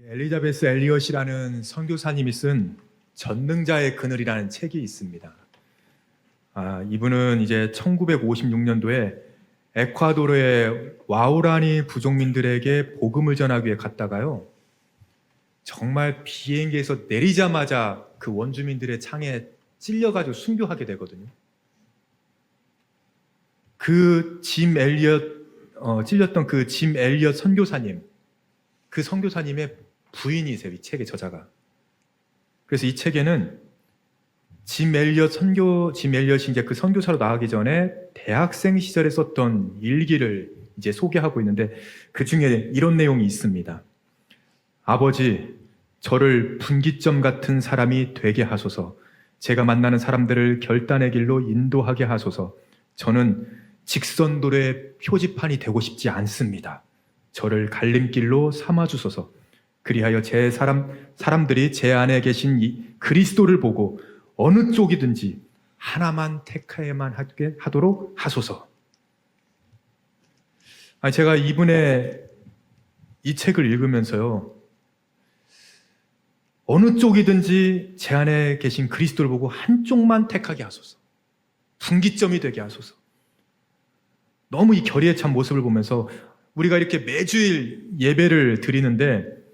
엘리자베스 엘리엇이라는 선교사님이 쓴 전능자의 그늘이라는 책이 있습니다. 이분은 이제 1956년도에 에콰도르의 와우라니 부족민들에게 복음을 전하기 위해 갔다가요. 정말 비행기에서 내리자마자 그 원주민들의 창에 찔려가지고 순교하게 되거든요. 찔렸던 그 짐 엘리엇 선교사님, 그 선교사님의 부인이세요, 이 책의 저자가. 그래서 이 책에는 짐 엘리엇이 이제 그 선교사로 나가기 전에 대학생 시절에 썼던 일기를 이제 소개하고 있는데 그 중에 이런 내용이 있습니다. 아버지, 저를 분기점 같은 사람이 되게 하소서. 제가 만나는 사람들을 결단의 길로 인도하게 하소서. 저는 직선도로의 표지판이 되고 싶지 않습니다. 저를 갈림길로 삼아주소서. 그리하여 사람들이 제 안에 계신 이 그리스도를 보고 어느 쪽이든지 하나만 택해야만 하도록 하소서. 제가 이분의 이 책을 읽으면서요, 어느 쪽이든지 제 안에 계신 그리스도를 보고 한쪽만 택하게 하소서. 분기점이 되게 하소서. 너무 이 결의에 찬 모습을 보면서 우리가 이렇게 매주일 예배를 드리는데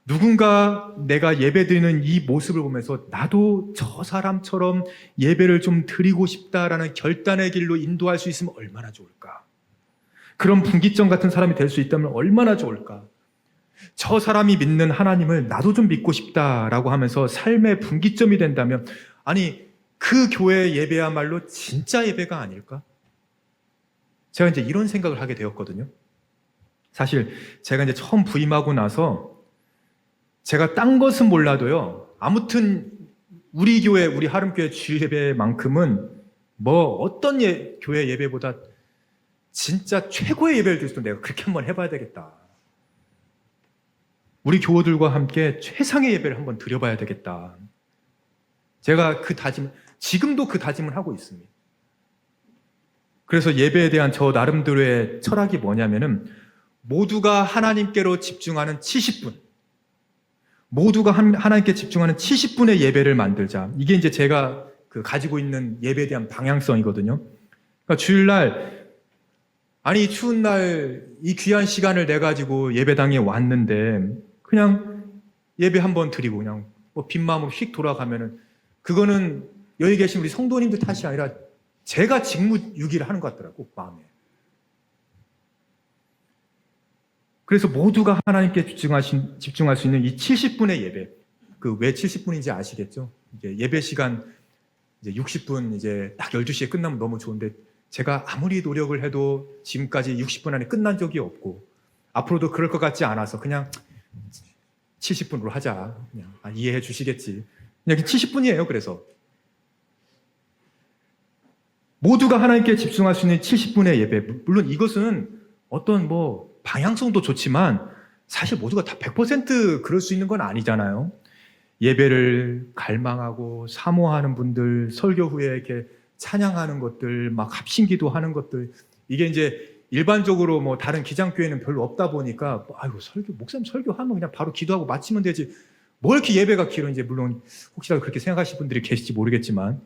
누군가 내가 예배 드리는 이 모습을 보면서 나도 저 사람처럼 예배를 좀 드리고 싶다라는 결단의 길로 인도할 수 있으면 얼마나 좋을까? 그런 분기점 같은 사람이 될 수 있다면 얼마나 좋을까? 저 사람이 믿는 하나님을 나도 좀 믿고 싶다라고 하면서 삶의 분기점이 된다면 그 교회 예배야말로 진짜 예배가 아닐까? 제가 이제 이런 생각을 하게 되었거든요. 사실 제가 이제 처음 부임하고 나서 제가 딴 것은 몰라도요, 아무튼 우리 교회, 우리 하름교회 주일 예배만큼은 어떤 교회 예배보다 진짜 최고의 예배를 드릴 수 있도록 내가 그렇게 한번 해봐야 되겠다. 우리 교우들과 함께 최상의 예배를 한번 드려봐야 되겠다. 제가 지금도 그 다짐을 하고 있습니다. 그래서 예배에 대한 저 나름대로의 철학이 뭐냐면은 모두가 하나님께로 집중하는 70분, 모두가 하나님께 집중하는 70분의 예배를 만들자. 이게 이제 제가 가지고 있는 예배에 대한 방향성이거든요. 그러니까 주일날, 이 추운 날, 이 귀한 시간을 내가지고 예배당에 왔는데, 그냥 예배 한번 드리고, 그냥 빈 마음으로 휙 돌아가면은, 그거는 여기 계신 우리 성도님들 탓이 아니라 제가 직무유기를 하는 것 같더라고, 마음에. 그래서 모두가 하나님께 집중할 수 있는 이 70분의 예배. 왜 70분인지 아시겠죠? 이제 예배 시간 이제 60분 이제 딱 12시에 끝나면 너무 좋은데 제가 아무리 노력을 해도 지금까지 60분 안에 끝난 적이 없고 앞으로도 그럴 것 같지 않아서 그냥 70분으로 하자. 그냥 이해해 주시겠지. 그냥 70분이에요, 그래서. 모두가 하나님께 집중할 수 있는 70분의 예배. 물론 이것은 어떤 방향성도 좋지만 사실 모두가 다 100% 그럴 수 있는 건 아니잖아요. 예배를 갈망하고 사모하는 분들, 설교 후에 이렇게 찬양하는 것들, 막 합심기도 하는 것들, 이게 이제 일반적으로 다른 기장교회는 별로 없다 보니까 목사님 설교하면 그냥 바로 기도하고 마치면 되지. 뭐 이렇게 예배가 길어? 이제 물론 혹시라도 그렇게 생각하시는 분들이 계실지 모르겠지만,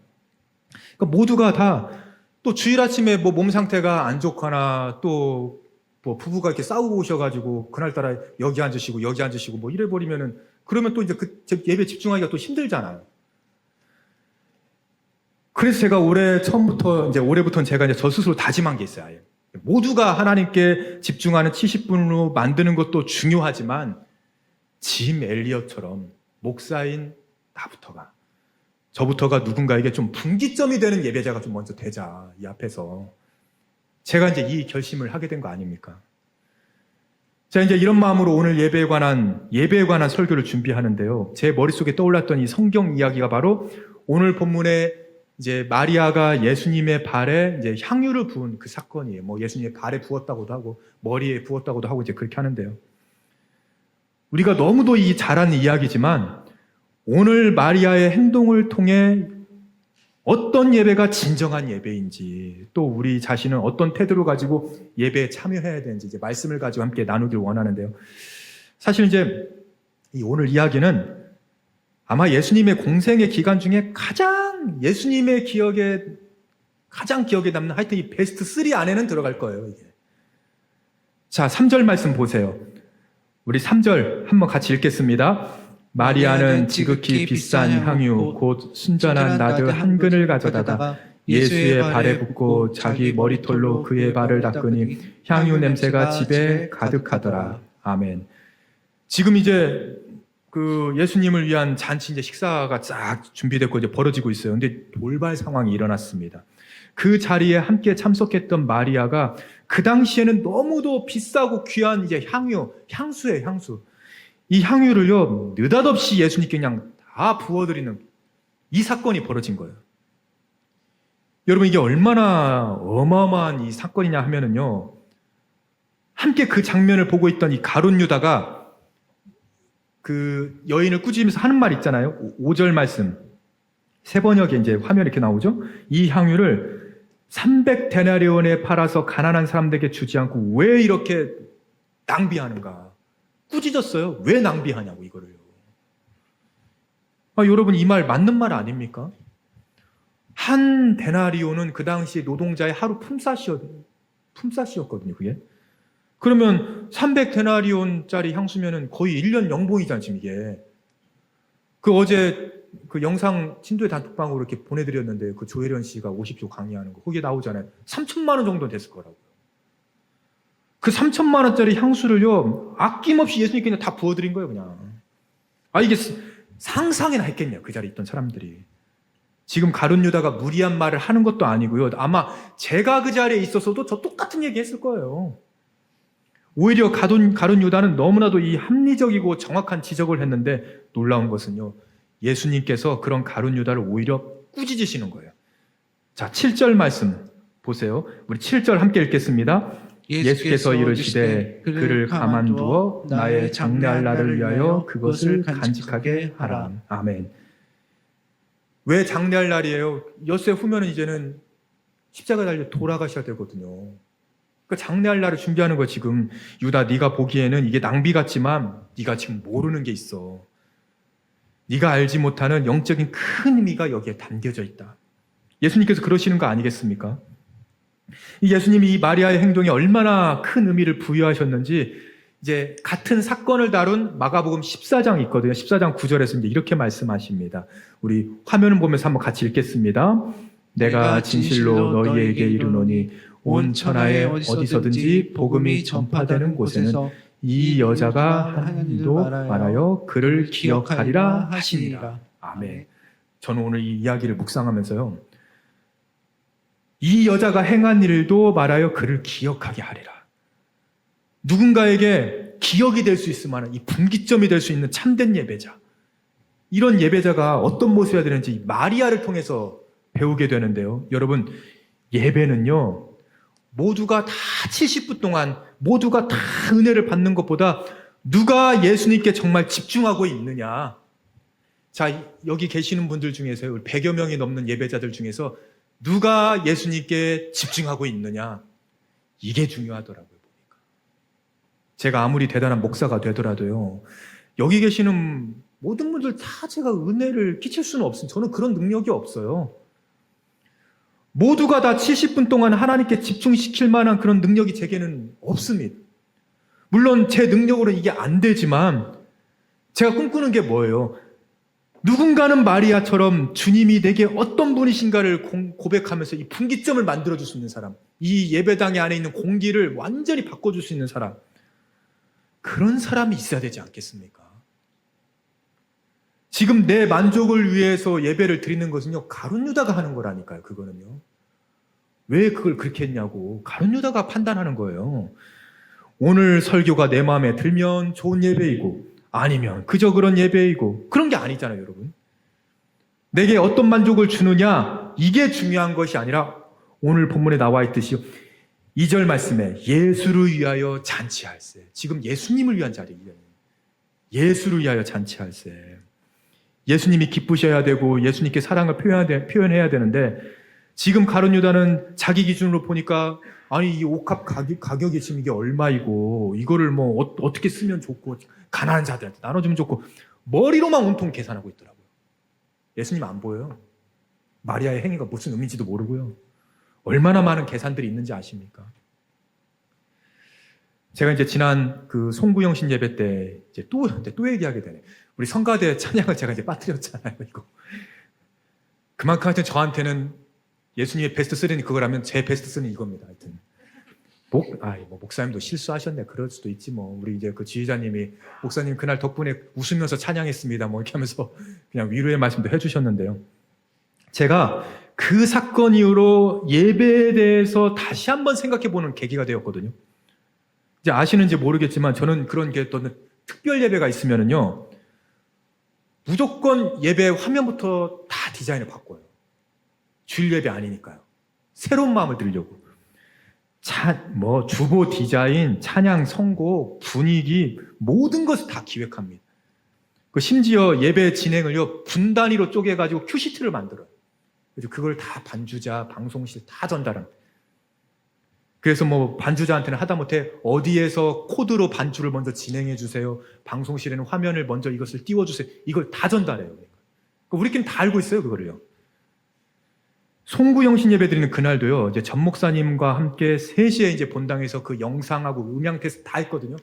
그러니까 모두가 다 또 주일 아침에 몸 상태가 안 좋거나 또 부부가 이렇게 싸우고 오셔가지고 그날따라 여기 앉으시고 이래 버리면은 그러면 또 이제 예배 집중하기가 또 힘들잖아요. 그래서 제가 올해부터는 제가 이제 저 스스로 다짐한 게 있어요. 아예. 모두가 하나님께 집중하는 70분으로 만드는 것도 중요하지만 짐 엘리엇처럼 목사인 저부터가 누군가에게 좀 분기점이 되는 예배자가 좀 먼저 되자, 이 앞에서. 제가 이제 이 결심을 하게 된 거 아닙니까? 자, 이제 이런 마음으로 오늘 예배에 관한 설교를 준비하는데요. 제 머릿속에 떠올랐던 이 성경 이야기가 바로 오늘 본문에 이제 마리아가 예수님의 발에 이제 향유를 부은 그 사건이에요. 예수님의 발에 부었다고도 하고, 머리에 부었다고도 하고 이제 그렇게 하는데요. 우리가 너무도 잘 아는 이야기지만 오늘 마리아의 행동을 통해 어떤 예배가 진정한 예배인지, 또 우리 자신은 어떤 태도를 가지고 예배에 참여해야 되는지 이제 말씀을 가지고 함께 나누길 원하는데요. 사실 이제 이 오늘 이야기는 아마 예수님의 공생의 기간 중에 예수님의 가장 기억에 남는 하여튼 이 베스트 3 안에는 들어갈 거예요, 이게. 자, 3절 말씀 보세요. 우리 3절 한번 같이 읽겠습니다. 마리아는 지극히 비싼 향유 곧 순전한 나드 한 근을 가져다가 예수의 발에 붓고 자기 머리털로 그의 발을 닦으니 향유 냄새가 집에 가득하더라. 아멘. 지금 이제 그 예수님을 위한 잔치 이제 식사가 쫙 준비됐고 이제 벌어지고 있어요. 근데 돌발 상황이 일어났습니다. 그 자리에 함께 참석했던 마리아가 그 당시에는 너무도 비싸고 귀한 이제 향수예요, 향수. 이 향유를요, 느닷없이 예수님께 그냥 다 부어드리는 이 사건이 벌어진 거예요. 여러분, 이게 얼마나 어마어마한 이 사건이냐 하면은요, 함께 그 장면을 보고 있던 이 가룟 유다가 그 여인을 꾸짖으면서 하는 말 있잖아요. 5절 말씀. 세 번역에 이제 화면에 이렇게 나오죠. 이 향유를 300데나리온에 팔아서 가난한 사람들에게 주지 않고 왜 이렇게 낭비하는가? 꾸짖었어요. 왜 낭비하냐고, 이거를요. 여러분, 이 말 맞는 말 아닙니까? 한 데나리온은 그 당시 노동자의 하루 품삯이었거든요, 그게. 그러면 300데나리온짜리 향수면은 거의 1년 연봉이잖아요, 지금 이게. 그 어제 그 영상 친도의 단톡방으로 이렇게 보내드렸는데, 그 조혜련 씨가 50조 강의하는 거, 거기에 나오잖아요. 3천만 원 정도 됐을 거라고요. 그 3천만 원짜리 향수를요, 아낌없이 예수님께 그냥 다 부어드린 거예요, 그냥. 이게 상상이나 했겠냐, 그 자리에 있던 사람들이. 지금 가룟 유다가 무리한 말을 하는 것도 아니고요. 아마 제가 그 자리에 있었어도 저 똑같은 얘기 했을 거예요. 오히려 가룟 유다는 너무나도 이 합리적이고 정확한 지적을 했는데 놀라운 것은요, 예수님께서 그런 가룟 유다를 오히려 꾸짖으시는 거예요. 자, 7절 말씀 보세요. 우리 7절 함께 읽겠습니다. 예수께서 이르시되 그를 가만두어 나의 장래할 날을 위하여 그것을 간직하게 하라. 아멘. 왜 장래할 날이에요? 엿새 후면은 이제는 십자가 달려 돌아가셔야 되거든요. 그러니까 장래할 날을 준비하는 거. 지금 유다, 네가 보기에는 이게 낭비 같지만 네가 지금 모르는 게 있어. 네가 알지 못하는 영적인 큰 의미가 여기에 담겨져 있다. 예수님께서 그러시는 거 아니겠습니까? 이 예수님이 이 마리아의 행동에 얼마나 큰 의미를 부여하셨는지 이제 같은 사건을 다룬 마가복음 14장 있거든요. 14장 9절에서 이제 이렇게 말씀하십니다. 우리 화면을 보면서 한번 같이 읽겠습니다. 내가 진실로 너희에게 이르노니 온 천하에 어디서든지 복음이 전파되는 곳에는 이 여자가 한 일도 말하여 그를 기억하리라 하시니라. 아멘. 저는 오늘 이 이야기를 묵상하면서요, 이 여자가 행한 일도 말하여 그를 기억하게 하리라. 누군가에게 기억이 될 수 있을 만한 이 분기점이 될 수 있는 참된 예배자, 이런 예배자가 어떤 모습이어야 되는지 마리아를 통해서 배우게 되는데요. 여러분, 예배는요, 모두가 다 70분 동안 모두가 다 은혜를 받는 것보다 누가 예수님께 정말 집중하고 있느냐. 자, 여기 계시는 분들 중에서 100여 명이 넘는 예배자들 중에서 누가 예수님께 집중하고 있느냐, 이게 중요하더라고요, 보니까. 제가 아무리 대단한 목사가 되더라도요, 여기 계시는 모든 분들 다 제가 은혜를 끼칠 수는 없습니다. 저는 그런 능력이 없어요. 모두가 다 70분 동안 하나님께 집중시킬 만한 그런 능력이 제게는 없습니다. 물론 제 능력으로는 이게 안 되지만 제가 꿈꾸는 게 뭐예요? 누군가는 마리아처럼 주님이 내게 어떤 분이신가를 고백하면서 이 분기점을 만들어줄 수 있는 사람, 이 예배당 안에 있는 공기를 완전히 바꿔줄 수 있는 사람, 그런 사람이 있어야 되지 않겠습니까? 지금 내 만족을 위해서 예배를 드리는 것은요, 가룟 유다가 하는 거라니까요. 그거는요, 왜 그걸 그렇게 했냐고 가룟 유다가 판단하는 거예요. 오늘 설교가 내 마음에 들면 좋은 예배이고 아니면 그저 그런 예배이고, 그런 게 아니잖아요, 여러분. 내게 어떤 만족을 주느냐, 이게 중요한 것이 아니라 오늘 본문에 나와 있듯이 2절 말씀에 예수를 위하여 잔치할세. 지금 예수님을 위한 자리예요. 예수를 위하여 잔치할세. 예수님이 기쁘셔야 되고 예수님께 사랑을 표현해야 되는데, 지금 가룟 유다는 자기 기준으로 보니까 아니 이 옥합 가격이 지금 이게 얼마이고 이거를 뭐 어떻게 쓰면 좋고 가난한 자들한테 나눠주면 좋고 머리로만 온통 계산하고 있더라고요. 예수님 안 보여요. 마리아의 행위가 무슨 의미인지도 모르고요. 얼마나 많은 계산들이 있는지 아십니까? 제가 이제 지난 그 송구영신 예배 때 이제 또 얘기하게 되네. 우리 성가대 찬양을 제가 이제 빠뜨렸잖아요, 이거. 그만큼 하여튼 저한테는 예수님의 베스트 3는 그거라면 제 베스트 3는 이겁니다. 하여튼. 목사님도 실수하셨네. 그럴 수도 있지 뭐. 우리 이제 그 지휘자님이 목사님 그날 덕분에 웃으면서 찬양했습니다. 뭐 이렇게 하면서 그냥 위로의 말씀도 해주셨는데요. 제가 그 사건 이후로 예배에 대해서 다시 한번 생각해 보는 계기가 되었거든요. 이제 아시는지 모르겠지만 저는 그런 게 또 특별 예배가 있으면은요. 무조건 예배 화면부터 다 디자인을 바꿔요. 주일 예배 아니니까요. 새로운 마음을 들려고. 주보 디자인, 찬양, 선곡, 분위기, 모든 것을 다 기획합니다. 심지어 예배 진행을요, 분 단위로 쪼개가지고 큐시트를 만들어요. 그래서 그걸 다 반주자, 방송실 다 전달합니다. 그래서 뭐 반주자한테는 하다못해 어디에서 코드로 반주를 먼저 진행해 주세요. 방송실에는 화면을 먼저 이것을 띄워주세요. 이걸 다 전달해요. 그러니까 우리끼리는 다 알고 있어요, 그거를요. 송구영신 예배 드리는 그날도요, 이제 전 목사님과 함께 3시에 이제 본당에서 그 영상하고 음향 테스트 다 했거든요.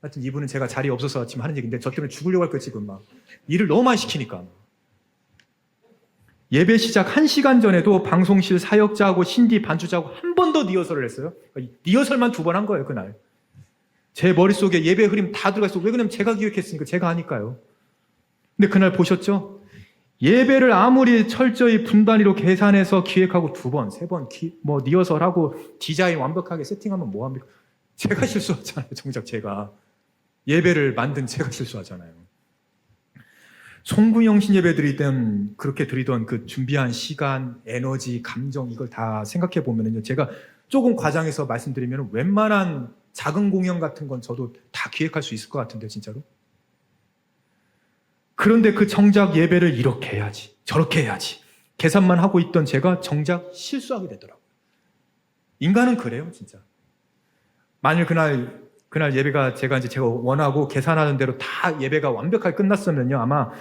하여튼 이분은 제가 자리에 없어서 지금 하는 얘기인데 저 때문에 죽으려고 할 거예요, 지금 막. 일을 너무 많이 시키니까. 예배 시작 1시간 전에도 방송실 사역자하고 신디 반주자하고 한 번 더 리허설을 했어요. 리허설만 2번 한 거예요, 그날. 제 머릿속에 예배 흐름 다 들어가 있어요. 왜 그러냐면 제가 기획했으니까 제가 하니까요. 근데 그날 보셨죠? 예배를 아무리 철저히 분 단위로 계산해서 기획하고 2번, 3번 리허설하고 디자인 완벽하게 세팅하면 뭐합니까? 제가 실수하잖아요, 정작 제가. 예배를 만든 제가 실수하잖아요. 송구영신 예배 드릴 땐 그렇게 드리던 그 준비한 시간, 에너지, 감정 이걸 다 생각해 보면요, 제가 조금 과장해서 말씀드리면 웬만한 작은 공연 같은 건 저도 다 기획할 수 있을 것 같은데 진짜로. 그런데 그 정작 예배를 이렇게 해야지, 저렇게 해야지 계산만 하고 있던 제가 정작 실수하게 되더라고요. 인간은 그래요, 진짜. 만일 그날 예배가 제가 원하고 계산하는 대로 다 예배가 완벽하게 끝났으면요, 아마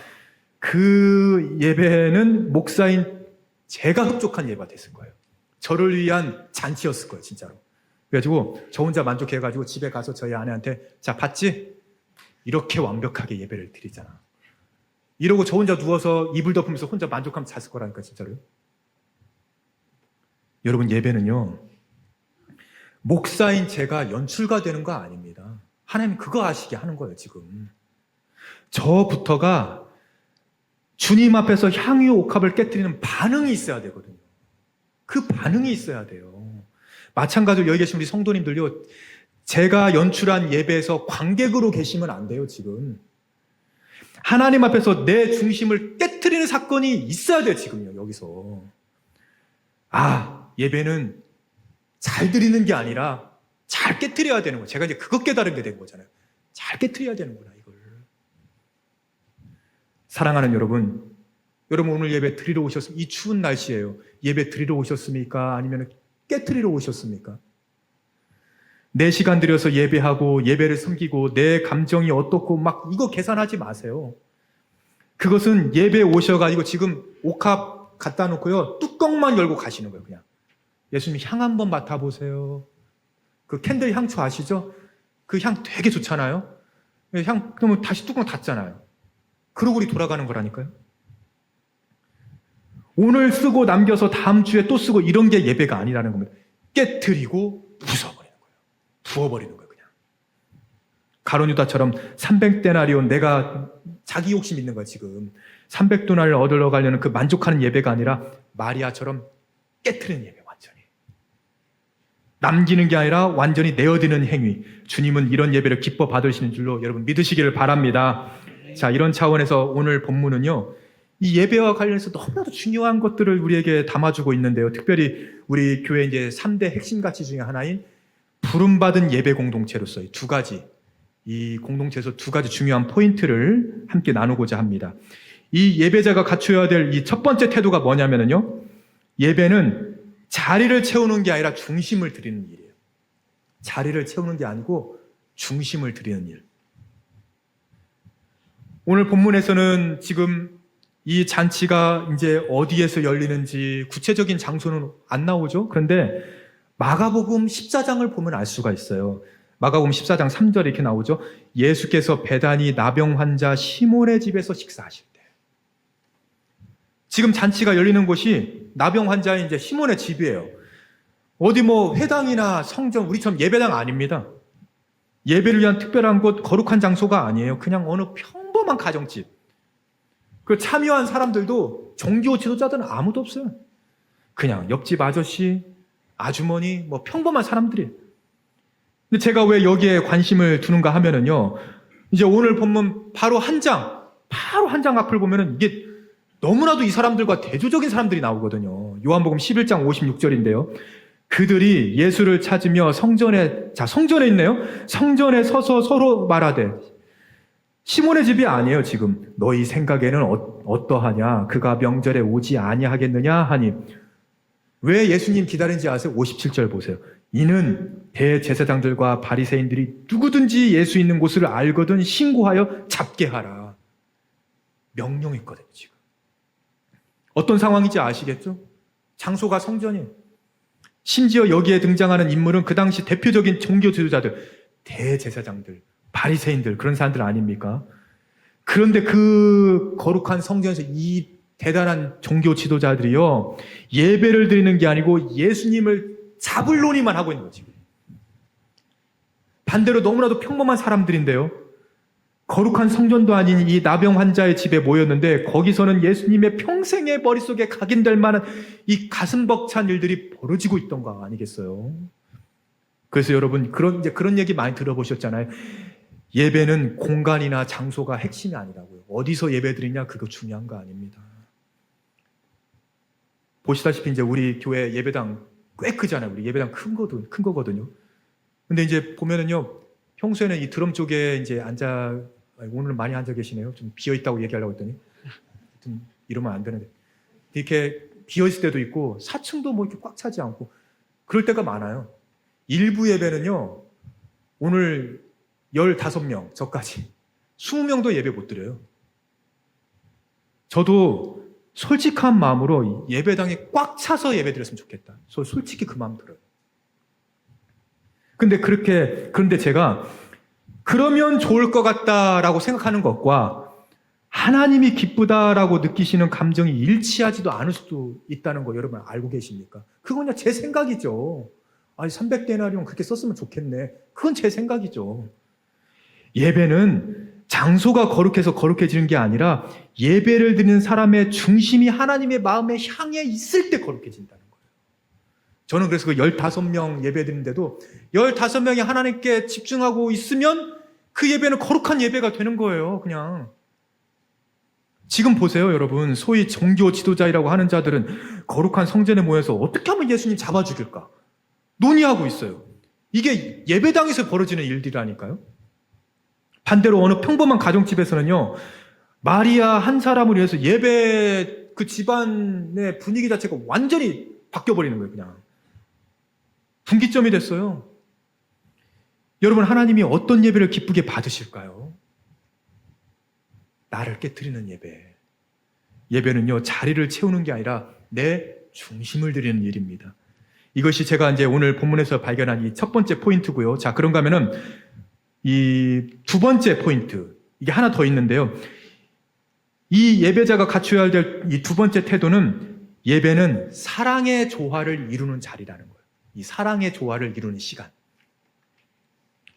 그 예배는 목사인 제가 흡족한 예배가 됐을 거예요. 저를 위한 잔치였을 거예요, 진짜로. 그래가지고 저 혼자 만족해가지고 집에 가서 저희 아내한테 자, 봤지? 이렇게 완벽하게 예배를 드리잖아. 이러고 저 혼자 누워서 이불 덮으면서 혼자 만족하면서 잤을 거라니까, 진짜로요. 여러분, 예배는요, 목사인 제가 연출가 되는 거 아닙니다. 하나님 그거 아시게 하는 거예요, 지금. 저부터가 주님 앞에서 향유 옥합을 깨뜨리는 반응이 있어야 되거든요. 그 반응이 있어야 돼요. 마찬가지로 여기 계신 우리 성도님들요, 제가 연출한 예배에서 관객으로 계시면 안 돼요, 지금. 하나님 앞에서 내 중심을 깨뜨리는 사건이 있어야 돼요, 지금요, 여기서. 예배는 잘 드리는 게 아니라 잘 깨뜨려야 되는 거예요. 제가 이제 그것 깨달은 게 된 거잖아요. 잘 깨뜨려야 되는구나, 이걸. 사랑하는 여러분 오늘 예배 드리러 오셨습니까? 이 추운 날씨예요. 예배 드리러 오셨습니까? 아니면 깨뜨리러 오셨습니까? 내 시간 들여서 예배하고 예배를 섬기고 내 감정이 어떻고 막 이거 계산하지 마세요. 그것은 예배 오셔가지고 지금 옥합 갖다 놓고요, 뚜껑만 열고 가시는 거예요. 그냥 예수님 향 한번 맡아보세요. 그 캔들 향초 아시죠? 그 향 되게 좋잖아요. 그러면 다시 뚜껑 닫잖아요. 그러고 우리 돌아가는 거라니까요. 오늘 쓰고 남겨서 다음 주에 또 쓰고 이런 게 예배가 아니라는 겁니다. 깨트리고 부숴버리는 거예요. 부어버리는 거예요, 그냥. 가룟 유다처럼 300데나리온, 내가 자기 욕심 있는 거야, 지금. 300데나리온을 얻으러 가려는 그 만족하는 예배가 아니라 마리아처럼 깨트리는 예배, 완전히. 남기는 게 아니라 완전히 내어드는 행위. 주님은 이런 예배를 기뻐 받으시는 줄로 여러분 믿으시기를 바랍니다. 자, 이런 차원에서 오늘 본문은요, 이 예배와 관련해서 너무나도 중요한 것들을 우리에게 담아주고 있는데요. 특별히 우리 교회 이제 3대 핵심 가치 중에 하나인 부름받은 예배 공동체로서 이 공동체에서 2가지 중요한 포인트를 함께 나누고자 합니다. 이 예배자가 갖춰야 될 이 첫 번째 태도가 뭐냐면요, 예배는 자리를 채우는 게 아니라 중심을 드리는 일이에요. 자리를 채우는 게 아니고 중심을 드리는 일. 오늘 본문에서는 지금 이 잔치가 이제 어디에서 열리는지 구체적인 장소는 안 나오죠. 그런데 마가복음 14장을 보면 알 수가 있어요. 마가복음 14장 3절에 이렇게 나오죠. 예수께서 베다니 나병 환자 시몬의 집에서 식사하실 때. 지금 잔치가 열리는 곳이 나병 환자인 이제 시몬의 집이에요. 어디 뭐 회당이나 성전, 우리처럼 예배당 아닙니다. 예배를 위한 특별한 곳, 거룩한 장소가 아니에요. 그냥 어느 평범한 가정집. 그 참여한 사람들도 종교 지도자들은 아무도 없어요. 그냥 옆집 아저씨, 아주머니, 뭐 평범한 사람들이에요. 근데 제가 왜 여기에 관심을 두는가 하면은요, 이제 오늘 본문 바로 한 장 앞을 보면은 이게 너무나도 이 사람들과 대조적인 사람들이 나오거든요. 요한복음 11장 56절인데요. 그들이 예수를 찾으며 성전에 있네요. 성전에 서서 서로 말하되, 시몬의 집이 아니에요, 지금. 너희 생각에는 어떠하냐? 그가 명절에 오지 아니하겠느냐? 하니. 왜 예수님 기다린지 아세요? 57절 보세요. 이는 대제사장들과 바리새인들이 누구든지 예수 있는 곳을 알거든 신고하여 잡게 하라. 명령했거든요, 지금. 어떤 상황인지 아시겠죠? 장소가 성전이에요. 심지어 여기에 등장하는 인물은 그 당시 대표적인 종교 지도자들, 대제사장들, 바리새인들, 그런 사람들 아닙니까? 그런데 그 거룩한 성전에서 이 대단한 종교 지도자들이요, 예배를 드리는 게 아니고 예수님을 잡을 논의만 하고 있는 거지. 반대로 너무나도 평범한 사람들인데요, 거룩한 성전도 아닌 이 나병 환자의 집에 모였는데 거기서는 예수님의 평생의 머릿속에 각인될 만한 이 가슴 벅찬 일들이 벌어지고 있던 거 아니겠어요? 그래서 여러분 그런 얘기 많이 들어보셨잖아요. 예배는 공간이나 장소가 핵심이 아니라고요. 어디서 예배드리냐 그거 중요한 거 아닙니다. 보시다시피 이제 우리 교회 예배당 꽤 크잖아요. 우리 예배당 큰 거거든요. 근데 이제 보면은요, 평소에는 이 드럼 쪽에 이제 오늘 많이 앉아 계시네요. 좀 비어 있다고 얘기하려고 했더니 하여튼 이러면 안 되는데 이렇게 비어 있을 때도 있고 4층도 뭐 이렇게 꽉 차지 않고 그럴 때가 많아요. 일부 예배는요, 오늘 15명, 저까지 20명도 예배 못 드려요. 저도 솔직한 마음으로 예배당에 꽉 차서 예배 드렸으면 좋겠다. 솔직히 그 마음 들어요. 그런데 제가 그러면 좋을 것 같다라고 생각하는 것과 하나님이 기쁘다라고 느끼시는 감정이 일치하지도 않을 수도 있다는 거 여러분 알고 계십니까? 그건 그냥 제 생각이죠. 300데나리온 그렇게 썼으면 좋겠네. 그건 제 생각이죠. 예배는 장소가 거룩해서 거룩해지는 게 아니라 예배를 드리는 사람의 중심이 하나님의 마음에 향해 있을 때 거룩해진다는 거예요. 저는 그래서 그 15명 예배 드리는데도 15명이 하나님께 집중하고 있으면 그 예배는 거룩한 예배가 되는 거예요. 그냥. 지금 보세요, 여러분. 소위 종교 지도자이라고 하는 자들은 거룩한 성전에 모여서 어떻게 하면 예수님 잡아 죽일까 논의하고 있어요. 이게 예배당에서 벌어지는 일들이라니까요. 반대로 어느 평범한 가정집에서는요, 마리아 한 사람을 위해서 예배 그 집안의 분위기 자체가 완전히 바뀌어버리는 거예요. 그냥 분기점이 됐어요. 여러분, 하나님이 어떤 예배를 기쁘게 받으실까요? 나를 깨트리는 예배. 예배는요, 자리를 채우는 게 아니라 내 중심을 드리는 일입니다. 이것이 제가 이제 오늘 본문에서 발견한 이 첫 번째 포인트고요. 자, 그런가 하면은 이 두 번째 포인트, 이게 하나 더 있는데요. 이 예배자가 갖춰야 될 이 두 번째 태도는, 예배는 사랑의 조화를 이루는 자리라는 거예요. 이 사랑의 조화를 이루는 시간.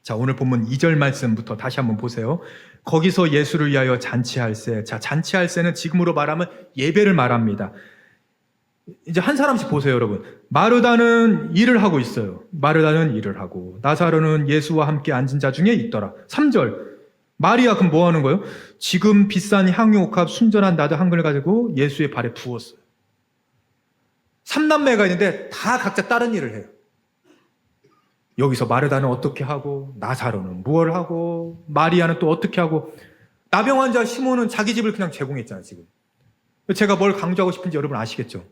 자, 오늘 본문 2절 말씀부터 다시 한번 보세요. 거기서 예수를 위하여 잔치할세. 자, 잔치할세는 지금으로 말하면 예배를 말합니다. 이제 한 사람씩 보세요, 여러분. 마르다는 일을 하고 있어요. 마르다는 일을 하고, 나사로는 예수와 함께 앉은 자 중에 있더라. 3절. 마리아 그럼 뭐 하는 거예요? 지금 비싼 향유옥합 순전한 나드 한 그릇 가지고 예수의 발에 부었어요. 3남매가 있는데 다 각자 다른 일을 해요. 여기서 마르다는 어떻게 하고, 나사로는 무엇을 하고, 마리아는 또 어떻게 하고, 나병 환자 시몬은 자기 집을 그냥 제공했잖아요, 지금. 제가 뭘 강조하고 싶은지 여러분 아시겠죠?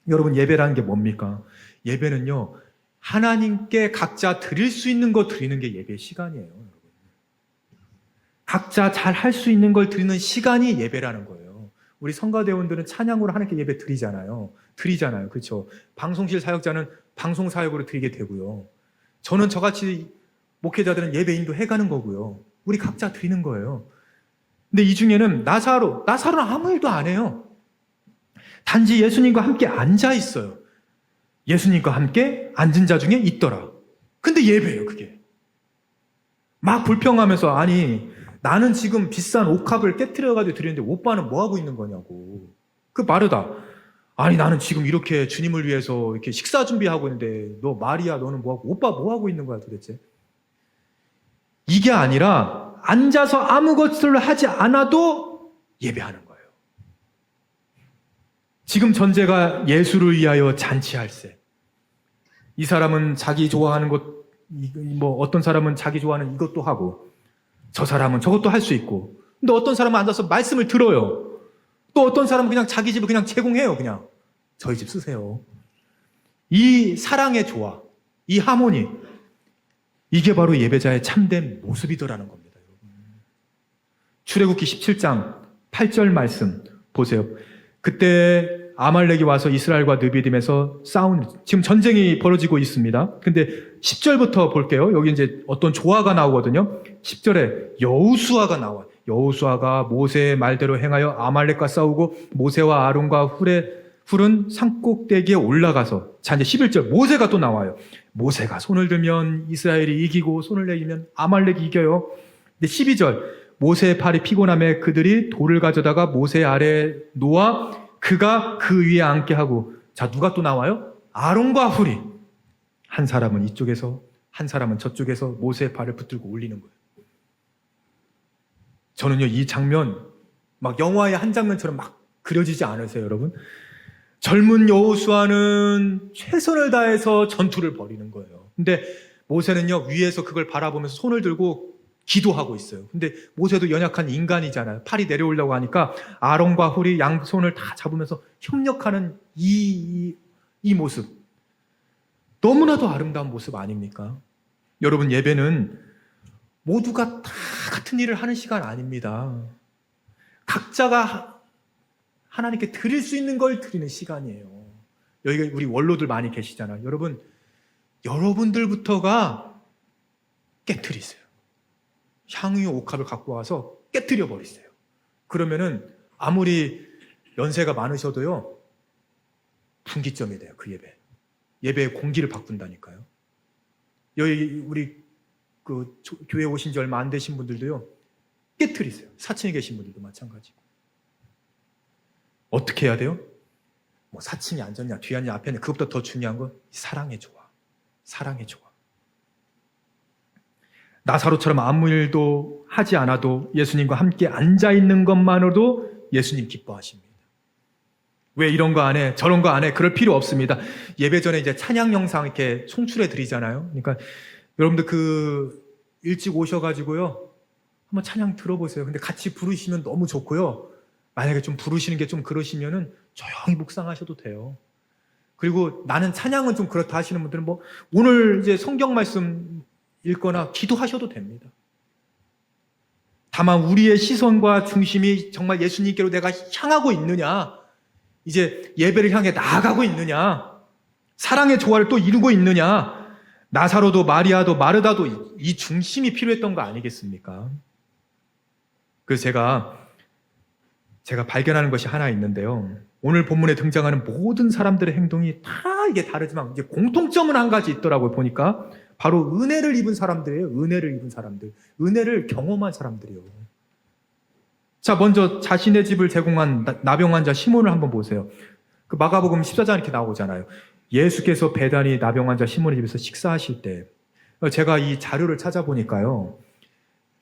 여러분, 예배라는 게 뭡니까? 예배는요, 하나님께 각자 드릴 수 있는 거 드리는 게 예배의 시간이에요. 여러분. 각자 잘 할 수 있는 걸 드리는 시간이 예배라는 거예요. 우리 성가대원들은 찬양으로 하나님께 예배 드리잖아요. 그렇죠? 방송실 사역자는 방송 사역으로 드리게 되고요. 저는 저같이 목회자들은 예배 인도해가는 거고요. 우리 각자 드리는 거예요. 근데 이 중에는 나사로는 아무 일도 안 해요. 단지 예수님과 함께 앉아 있어요. 예수님과 함께 앉은 자 중에 있더라. 근데 예배예요, 그게. 막 불평하면서, 아니, 나는 지금 비싼 옥합을 깨트려가지고 드리는데 오빠는 뭐 하고 있는 거냐고. 그 마르다. 아니, 나는 지금 이렇게 주님을 위해서 이렇게 식사 준비하고 있는데 너 마리아, 너는 뭐 하고, 오빠 뭐 하고 있는 거야 도대체? 이게 아니라 앉아서 아무것을 하지 않아도 예배하는 거예요. 지금 전제가 예수를 위하여 잔치할세. 이 사람은 자기 좋아하는 것, 어떤 사람은 자기 좋아하는 이것도 하고, 저 사람은 저것도 할 수 있고, 근데 어떤 사람은 앉아서 말씀을 들어요. 또 어떤 사람은 그냥 자기 집을 그냥 제공해요. 그냥 저희 집 쓰세요. 이 사랑의 조화, 이 하모니, 이게 바로 예배자의 참된 모습이더라는 겁니다. 출애굽기 17장 8절 말씀 보세요. 그때 아말렉이 와서 이스라엘과 느비딤에서 지금 전쟁이 벌어지고 있습니다. 근데 10절부터 볼게요. 여기 이제 어떤 조화가 나오거든요. 10절에 여호수아가 나와요. 여호수아가 모세의 말대로 행하여 아말렉과 싸우고 모세와 아론과 훌은 산꼭대기에 올라가서, 자 이제 11절 모세가 또 나와요. 모세가 손을 들면 이스라엘이 이기고 손을 내리면 아말렉이 이겨요. 근데 12절 모세의 팔이 피곤함에 그들이 돌을 가져다가 모세 아래에 놓아 그가 그 위에 앉게 하고, 자 누가 또 나와요? 아론과 훌이, 한 사람은 이쪽에서 한 사람은 저쪽에서 모세의 팔을 붙들고 올리는 거예요. 저는요 이 장면 막 영화의 한 장면처럼 막 그려지지 않으세요, 여러분? 젊은 여호수아는 최선을 다해서 전투를 벌이는 거예요. 근데 모세는요 위에서 그걸 바라보면서 손을 들고 기도하고 있어요. 근데 모세도 연약한 인간이잖아요. 팔이 내려오려고 하니까 아론과 훌이 양손을 다 잡으면서 협력하는 이 모습, 너무나도 아름다운 모습 아닙니까? 여러분, 예배는 모두가 다 같은 일을 하는 시간 아닙니다. 각자가 하나님께 드릴 수 있는 걸 드리는 시간이에요. 여기가 우리 원로들 많이 계시잖아요. 여러분들부터가 깨트리세요. 향유 옥합을 갖고 와서 깨트려 버리세요. 그러면은 아무리 연세가 많으셔도요 분기점이 돼요. 그 예배의 공기를 바꾼다니까요. 여기 우리 그 교회 오신 지 얼마 안 되신 분들도요 깨트리세요. 사층에 계신 분들도 마찬가지고. 어떻게 해야 돼요? 뭐 사층이 앉았냐 뒤에 앉냐 앞에 앉냐, 그것보다 더 중요한 건 사랑의 조화. 사랑의 조화. 나사로처럼 아무 일도 하지 않아도 예수님과 함께 앉아있는 것만으로도 예수님 기뻐하십니다. 왜 이런 거 안 해? 저런 거 안 해? 그럴 필요 없습니다. 예배 전에 이제 찬양 영상 이렇게 송출해 드리잖아요. 그러니까 여러분들 일찍 오셔가지고요 한번 찬양 들어보세요. 근데 같이 부르시면 너무 좋고요. 만약에 좀 부르시는 게 좀 그러시면은 조용히 묵상하셔도 돼요. 그리고 나는 찬양은 좀 그렇다 하시는 분들은 뭐 오늘 이제 성경 말씀 읽거나 기도하셔도 됩니다. 다만 우리의 시선과 중심이 정말 예수님께로 내가 향하고 있느냐, 이제 예배를 향해 나아가고 있느냐, 사랑의 조화를 또 이루고 있느냐, 나사로도 마리아도 마르다도 이 중심이 필요했던 거 아니겠습니까? 그래서 제가 발견하는 것이 하나 있는데요. 오늘 본문에 등장하는 모든 사람들의 행동이 다 이게 다르지만 이제 공통점은 한 가지 있더라고요. 보니까 바로 은혜를 입은 사람들이에요. 은혜를 입은 사람들. 은혜를 경험한 사람들이요. 자, 먼저 자신의 집을 제공한 나병 환자 시몬을 한번 보세요. 그 마가복음 14장 이렇게 나오잖아요. 예수께서 베다니 나병 환자 시몬의 집에서 식사하실 때, 제가 이 자료를 찾아보니까요.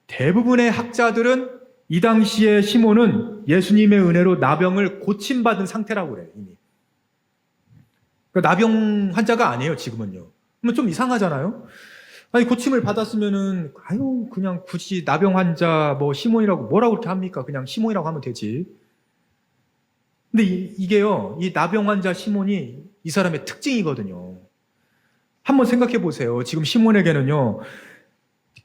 대부분의 학자들은 이 당시에 시몬은 예수님의 은혜로 나병을 고침받은 상태라고 그래요, 이미. 그러니까 나병 환자가 아니에요, 지금은요. 그러면 좀 이상하잖아요? 아니, 고침을 받았으면은, 그냥 굳이 나병 환자, 시몬이라고, 뭐라고 그렇게 합니까? 그냥 시몬이라고 하면 되지. 근데 이게요, 이 나병 환자 시몬이 이 사람의 특징이거든요. 한번 생각해 보세요. 지금 시몬에게는요,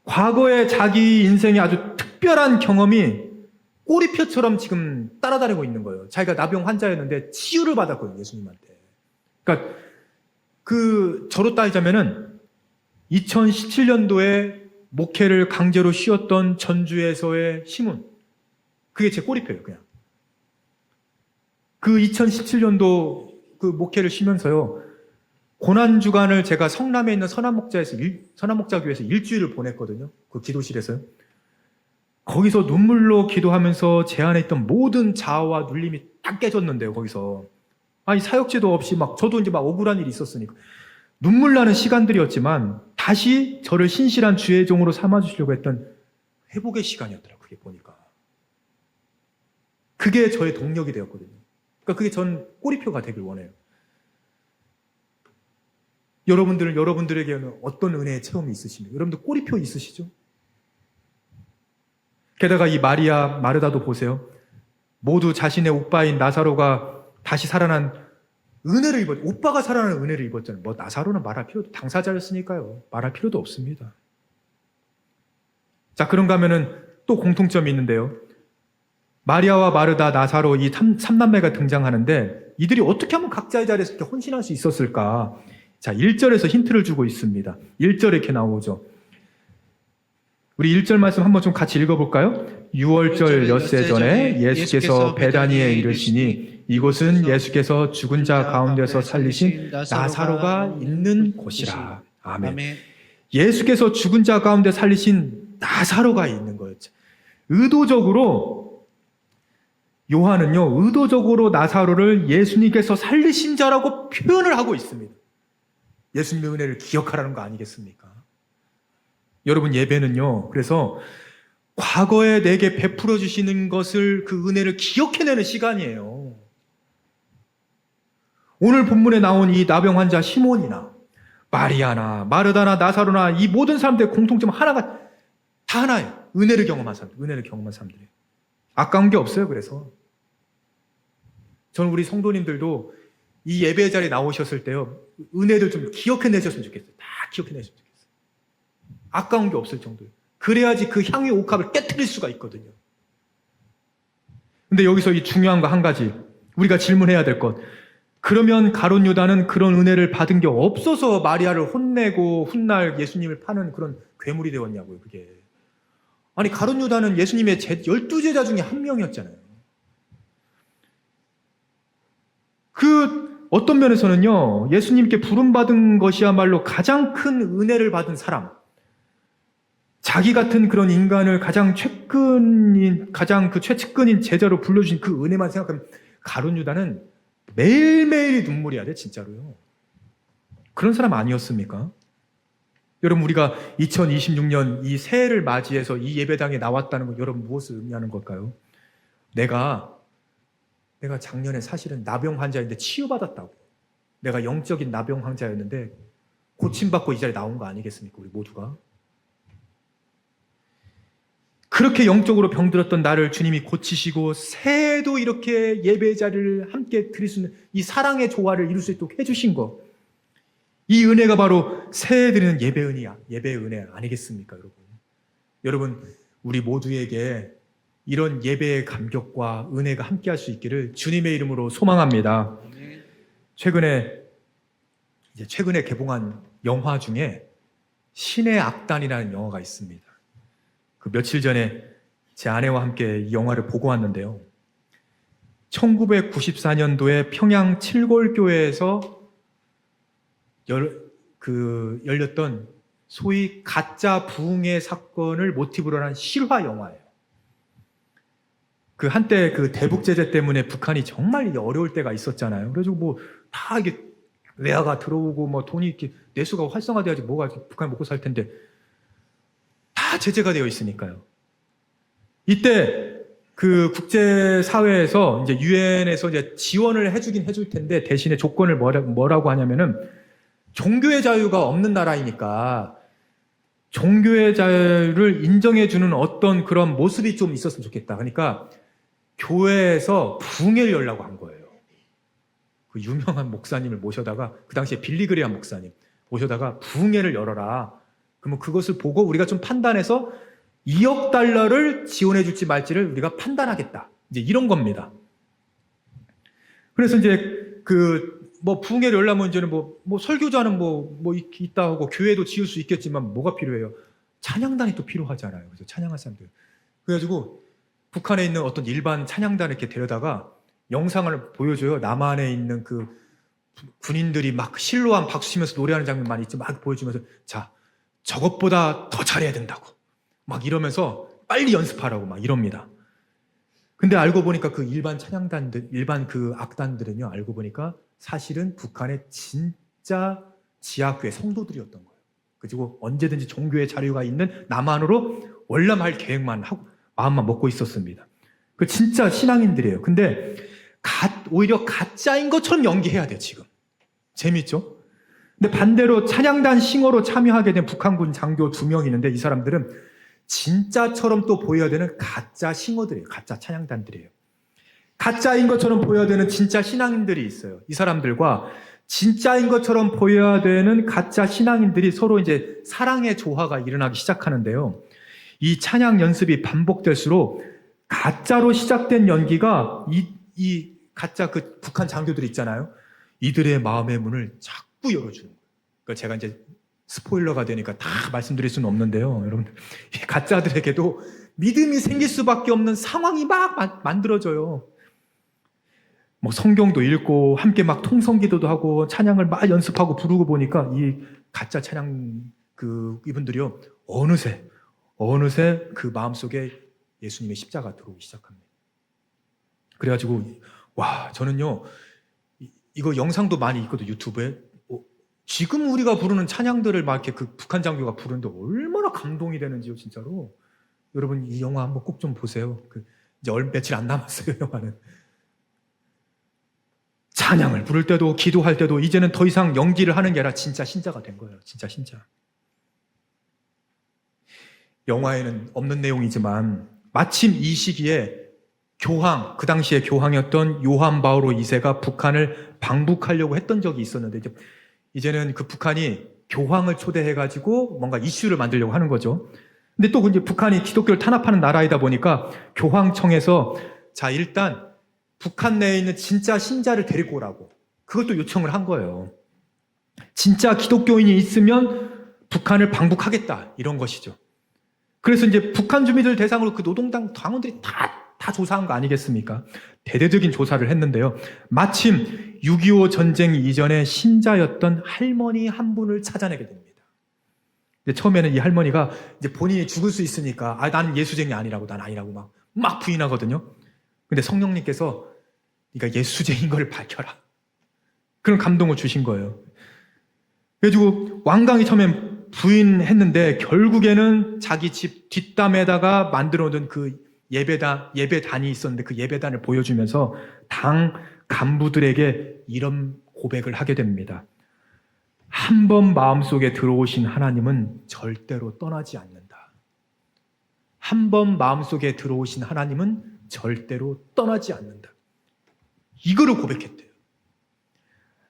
과거에 자기 인생에 아주 특별한 경험이 꼬리표처럼 지금 따라다니고 있는 거예요. 자기가 나병 환자였는데 치유를 받았거든요, 예수님한테. 그러니까 저로 따지자면은 2017년도에 목회를 강제로 쉬었던 전주에서의 시몬, 그게 제 꼬리표예요, 그냥. 그 2017년도 그 목회를 쉬면서요, 고난주간을 제가 성남에 있는 선한목자교회에서 일주일을 보냈거든요. 그 기도실에서요. 거기서 눈물로 기도하면서 제 안에 있던 모든 자아와 눌림이 딱 깨졌는데요, 거기서. 아니, 사역지도 없이 저도 이제 억울한 일이 있었으니까. 눈물 나는 시간들이었지만, 다시 저를 신실한 주의 종으로 삼아주시려고 했던 회복의 시간이었더라고요, 그게 보니까. 그게 저의 동력이 되었거든요. 그러니까 그게 전 꼬리표가 되길 원해요. 여러분들에게는 어떤 은혜의 체험이 있으십니까? 여러분들 꼬리표 있으시죠? 게다가 이 마리아, 마르다도 보세요. 모두 자신의 오빠인 나사로가 다시 살아난 은혜를 오빠가 살아난 은혜를 입었잖아요. 나사로는 말할 필요도, 당사자였으니까요. 말할 필요도 없습니다. 자, 그런가 하면은 또 공통점이 있는데요. 마리아와 마르다, 나사로 이 삼남매가 등장하는데 이들이 어떻게 하면 각자의 자리에서 이렇게 헌신할 수 있었을까? 자, 1절에서 힌트를 주고 있습니다. 1절에 이렇게 나오죠. 우리 1절 말씀 한번 좀 같이 읽어볼까요? 6월절 엿새 전에 예수께서 베다니에 이르시니 이곳은 예수께서 죽은 자 가운데서 살리신 나사로가 있는 곳이라. 아멘. 예수께서 죽은 자 가운데 살리신 나사로가 있는 거였죠. 요한은요, 의도적으로 나사로를 예수님께서 살리신 자라고 표현을 하고 있습니다. 예수님의 은혜를 기억하라는 거 아니겠습니까? 여러분, 예배는요, 그래서 과거에 내게 베풀어 주시는 것을, 그 은혜를 기억해내는 시간이에요. 오늘 본문에 나온 이 나병 환자 시몬이나 마리아나 마르다나 나사로나 이 모든 사람들의 공통점 하나가 다 하나예요. 은혜를 경험한 사람들이에요. 아까운 게 없어요. 그래서 저는 우리 성도님들도 이 예배 자리에 나오셨을 때요, 은혜를 좀 기억해내셨으면 좋겠어요. 다 기억해내셨으면 좋겠어요. 아까운 게 없을 정도예요. 그래야지 그 향유의 옥합을 깨트릴 수가 있거든요. 근데 여기서 이 중요한 거 한 가지, 우리가 질문해야 될 것. 그러면 가룟 유다는 그런 은혜를 받은 게 없어서 마리아를 혼내고 훗날 예수님을 파는 그런 괴물이 되었냐고요, 그게. 아니, 가룟 유다는 예수님의 12제자 중에 한 명이었잖아요. 어떤 면에서는요, 예수님께 부름받은 것이야말로 가장 큰 은혜를 받은 사람, 자기 같은 그런 인간을 가장 최측근인 제자로 불러주신 그 은혜만 생각하면 가룟 유다는 매일매일 눈물이 나야 돼, 진짜로요. 그런 사람 아니었습니까? 여러분, 우리가 2026년 이 새해를 맞이해서 이 예배당에 나왔다는 건 여러분 무엇을 의미하는 걸까요? 내가 작년에 사실은 나병 환자였는데 치유받았다고. 내가 영적인 나병 환자였는데 고침받고 이 자리에 나온 거 아니겠습니까? 우리 모두가. 그렇게 영적으로 병들었던 나를 주님이 고치시고 새해도 이렇게 예배 자리를 함께 드릴 수 있는 이 사랑의 조화를 이룰 수 있도록 해주신 거. 이 은혜가 바로 새해 드리는 예배의 은혜 아니겠습니까, 여러분? 여러분, 우리 모두에게 이런 예배의 감격과 은혜가 함께할 수 있기를 주님의 이름으로 소망합니다. 최근에 개봉한 영화 중에 신의 악단이라는 영화가 있습니다. 그 며칠 전에 제 아내와 함께 이 영화를 보고 왔는데요. 1994년도에 평양 칠골교회에서 열렸던 소위 가짜 부흥회 사건을 모티브로 한 실화 영화예요. 한때 대북 제재 때문에 북한이 정말 어려울 때가 있었잖아요. 그래가지고 다 이게 외화가 들어오고 돈이 이렇게 내수가 활성화돼야지 북한이 먹고 살 텐데 다 제재가 되어 있으니까요. 이때 국제사회에서 이제 유엔에서 이제 지원을 해줄 텐데 대신에 조건을 뭐라고 하냐면은 종교의 자유가 없는 나라이니까 종교의 자유를 인정해주는 어떤 그런 모습이 좀 있었으면 좋겠다. 그러니까 교회에서 부흥회를 열라고 한 거예요. 그 유명한 목사님을 모셔다가, 그 당시에 빌리그레암 목사님 모셔다가 부흥회를 열어라. 그러면 그것을 보고 우리가 좀 판단해서 2억 달러를 지원해 줄지 말지를 우리가 판단하겠다. 이제 이런 겁니다. 그래서 이제 부흥회를 열려면 이제는 설교자는 있다 하고 교회도 지을 수 있겠지만 뭐가 필요해요? 찬양단이 또 필요하잖아요. 그래서 찬양할 사람들. 그래가지고 북한에 있는 어떤 일반 찬양단을 이렇게 데려다가 영상을 보여줘요. 남한에 있는 그 군인들이 막 실로한 박수 치면서 노래하는 장면 많이 있죠. 막 보여주면서 자, 저것보다 더 잘해야 된다고. 막 이러면서 빨리 연습하라고 막 이럽니다. 근데 알고 보니까 그 일반 찬양단들, 일반 그 악단들은요, 알고 보니까 사실은 북한의 진짜 지하교회 성도들이었던 거예요. 그리고 언제든지 종교의 자유가 있는 남한으로 월남할 계획만 하고 마음만 먹고 있었습니다. 그 진짜 신앙인들이에요. 근데 오히려 가짜인 것처럼 연기해야 돼요, 지금. 재밌죠? 근데 반대로 찬양단 싱어로 참여하게 된 북한군 장교 2명이 있는데 이 사람들은 진짜처럼 또 보여야 되는 가짜 싱어들이에요. 가짜 찬양단들이에요. 가짜인 것처럼 보여야 되는 진짜 신앙인들이 있어요. 이 사람들과 진짜인 것처럼 보여야 되는 가짜 신앙인들이 서로 이제 사랑의 조화가 일어나기 시작하는데요. 이 찬양 연습이 반복될수록 가짜로 시작된 연기가 이 가짜 그 북한 장교들 있잖아요. 이들의 마음의 문을 자꾸 열어주는 거예요. 그러니까 제가 이제 스포일러가 되니까 다 말씀드릴 수는 없는데요. 여러분들, 이 가짜들에게도 믿음이 생길 수밖에 없는 상황이 막 만들어져요. 성경도 읽고 함께 막 통성기도도 하고 찬양을 막 연습하고 부르고 보니까 이 가짜 찬양 이분들이요, 어느새 그 마음속에 예수님의 십자가 들어오기 시작합니다. 그래가지고 저는요, 이거 영상도 많이 있거든요, 유튜브에. 지금 우리가 부르는 찬양들을 막 이렇게 그 북한 장교가 부르는데 얼마나 감동이 되는지요, 진짜로. 여러분, 이 영화 한번 꼭 좀 보세요. 이제 며칠 안 남았어요, 영화는. 찬양을 부를 때도 기도할 때도 이제는 더 이상 연기를 하는 게 아니라 진짜 신자가 된 거예요. 진짜 신자. 영화에는 없는 내용이지만 마침 이 시기에 그 당시에 교황이었던 요한 바오로 2세가 북한을 방북하려고 했던 적이 있었는데 이제는 그 북한이 교황을 초대해가지고 뭔가 이슈를 만들려고 하는 거죠. 근데 또 이제 북한이 기독교를 탄압하는 나라이다 보니까 교황청에서 자, 일단 북한 내에 있는 진짜 신자를 데리고 오라고 그것도 요청을 한 거예요. 진짜 기독교인이 있으면 북한을 방북하겠다, 이런 것이죠. 그래서 이제 북한 주민들 대상으로 그 노동당 당원들이 다 조사한 거 아니겠습니까? 대대적인 조사를 했는데요. 마침 6.25 전쟁 이전에 신자였던 할머니 한 분을 찾아내게 됩니다. 근데 처음에는 이 할머니가 이제 본인이 죽을 수 있으니까 나는 예수쟁이 아니라고, 난 아니라고 막 부인하거든요. 근데 성령님께서 네가 예수쟁인 걸 밝혀라, 그런 감동을 주신 거예요. 그래가지고 왕강이 처음엔 부인했는데 결국에는 자기 집 뒷담에다가 만들어 놓은 그 예배단이 있었는데 그 예배단을 보여주면서 당 간부들에게 이런 고백을 하게 됩니다. 한 번 마음속에 들어오신 하나님은 절대로 떠나지 않는다. 한 번 마음속에 들어오신 하나님은 절대로 떠나지 않는다. 이거를 고백했대요.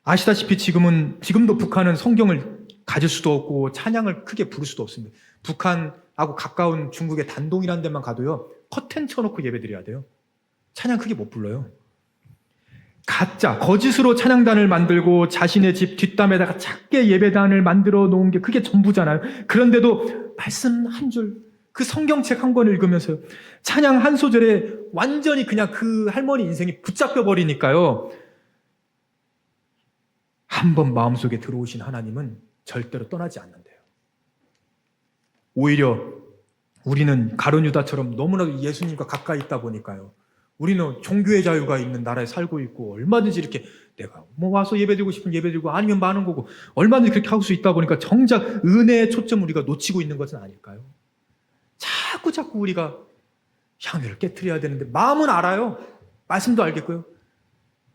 아시다시피 지금도 북한은 성경을 가질 수도 없고 찬양을 크게 부를 수도 없습니다. 북한하고 가까운 중국의 단동이라는 데만 가도요, 커튼 쳐놓고 예배드려야 돼요. 찬양 크게 못 불러요. 거짓으로 찬양단을 만들고 자신의 집 뒷담에다가 작게 예배단을 만들어 놓은 게 그게 전부잖아요. 그런데도 말씀 한 줄, 그 성경책 한 권 읽으면서 찬양 한 소절에 완전히 그냥 그 할머니 인생이 붙잡혀 버리니까요. 한 번 마음속에 들어오신 하나님은 절대로 떠나지 않는데요. 오히려 우리는 가룟 유다처럼 너무나도 예수님과 가까이 있다 보니까요, 우리는 종교의 자유가 있는 나라에 살고 있고 얼마든지 이렇게 내가 와서 예배드리고 싶으면 예배드리고 아니면 많은 거고 얼마든지 그렇게 할 수 있다 보니까 정작 은혜의 초점 우리가 놓치고 있는 것은 아닐까요? 자꾸 우리가 향유를 깨트려야 되는데 마음은 알아요. 말씀도 알겠고요.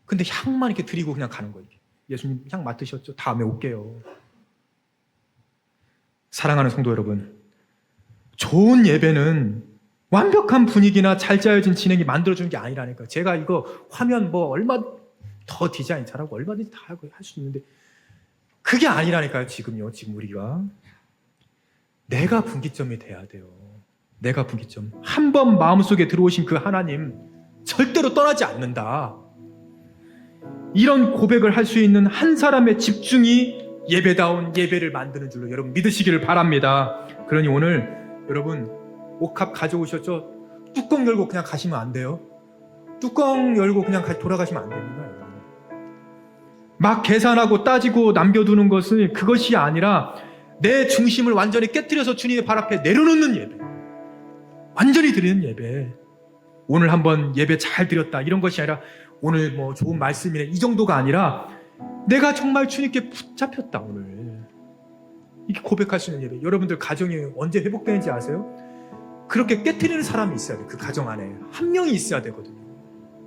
근데 향만 이렇게 드리고 그냥 가는 거예요. 예수님 향 맡으셨죠? 다음에 올게요. 사랑하는 성도 여러분, 좋은 예배는 완벽한 분위기나 잘 짜여진 진행이 만들어주는 게 아니라니까요. 제가 이거 화면 얼마 더 디자인 잘하고 얼마든지 다 하고 할 수 있는데 그게 아니라니까요. 지금 우리가 내가 분기점이 돼야 돼요. 내가 분기점. 한 번 마음속에 들어오신 그 하나님 절대로 떠나지 않는다. 이런 고백을 할 수 있는 한 사람의 집중이 예배다운 예배를 만드는 줄로 여러분 믿으시기를 바랍니다. 그러니 오늘 여러분 옥합 가져오셨죠? 뚜껑 열고 그냥 가시면 안 돼요. 뚜껑 열고 그냥 돌아가시면 안 됩니다. 여러분. 막 계산하고 따지고 남겨두는 것은 그것이 아니라 내 중심을 완전히 깨뜨려서 주님의 발 앞에 내려놓는 예배, 완전히 드리는 예배. 오늘 한번 예배 잘 드렸다 이런 것이 아니라 오늘 뭐 좋은 말씀이네 이 정도가 아니라 내가 정말 주님께 붙잡혔다 오늘 이렇게 고백할 수 있는 예배. 여러분들 가정이 언제 회복되는지 아세요? 그렇게 깨트리는 사람이 있어야 돼. 그 가정 안에 한 명이 있어야 되거든요.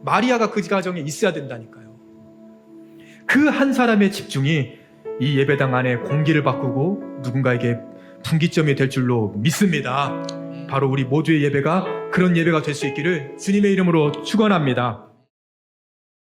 마리아가 그 가정에 있어야 된다니까요. 그 한 사람의 집중이 이 예배당 안에 공기를 바꾸고 누군가에게 분기점이 될 줄로 믿습니다. 바로 우리 모두의 예배가 그런 예배가 될 수 있기를 주님의 이름으로 축원합니다.